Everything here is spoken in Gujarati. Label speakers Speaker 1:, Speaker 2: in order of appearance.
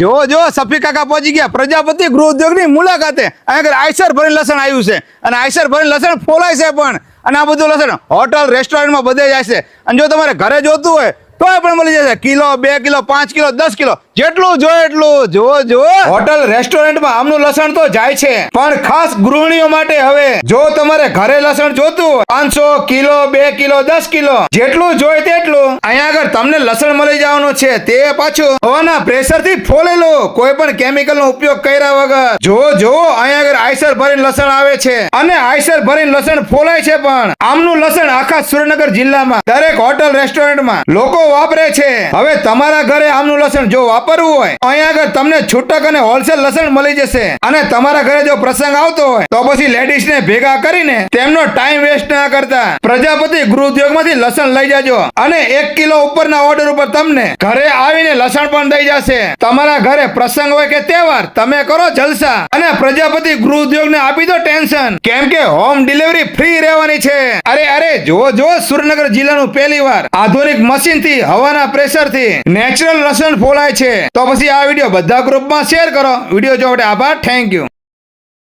Speaker 1: જો સફી કાકા પહોંચી ગયા પ્રજાપતિ ગૃહ ઉદ્યોગની મુલાકાતે. અહીંયા આઈસર ભરીને લસણ આવ્યું છે અને આઈસર ભરીને લસણ ફોલાય છે પણ. અને આ બધું લસણ હોટલ રેસ્ટોરન્ટમાં બધે જાય છે. અને જો તમારે ઘરે જોતું હોય તોય પણ મળી જશે. કિલો, 2 કિલો, 5 કિલો, 10 કિલો, જેટલું જોઈએ એટલું. જો હોટલ રેસ્ટોરન્ટમાં આમનું લસણ તો જાય છે, પણ ખાસ ગૃહિણીઓ માટે હવે જો તમારે ઘરે લસણ જોતું હોય 500 કિલો, 2 કિલો, 10 કિલો, જેટલું જોઈએ તેટલું અહીંયા આગળ તમને લસણ મળી જવાનું છે. તે પાછું હવાના પ્રેશરથી ફોલેલું, કોઈ પણ કેમિકલનો ઉપયોગ કર્યા વગર. જો અહીંયા આગળ આઈસર ભરીને લસણ આવે છે અને આઈસર ભરીને લસણ ફોલાય છે. પણ આમનું લસણ આખા સુરેન્દ્રનગર જિલ્લામાં દરેક હોટલ રેસ્ટોરન્ટમાં લોકો વાપરે છે. હવે તમારા ઘરે આમનું લસણ જો વાપરવું હોય અહીંયા આગળ તમને છૂટક અને હોલસેલ લસણ મળી જશે. અને તમારા ઘરે જો પ્રસંગ આવતો હોય તો પછી લેડીઝ ને ભેગા કરીને તેમનો ટાઈમ વેસ્ટ ના કરતા પ્રજાપતિ ગૃહ ઉદ્યોગમાંથી લસણ લઈ જાજો. અને 1 કિલો ઉપરના ઓર્ડર ઉપર તમને ઘરે આવીને લસણ પણ દઈ જશે. તમારા ઘરે પ્રસંગ હોય કે તહેવાર, તમે કરો જલસા અને પ્રજાપતિ ગૃહ ઉદ્યોગને આપી દો ટેન્શન, કેમ કે હોમ ડિલિવરી ફ્રી રહેવાની છે. અરે જો સુરેન્દ્રનગર જિલ્લાનું પહેલીવાર આધુનિક મશીનથી હવાના પ્રેશરથી નેચરલ લસણ ફોલાય છે. તો પછી આ વિડીયો બધા ગ્રુપમાં શેર કરો. વિડીયો જોવા માટે આભાર. Thank you.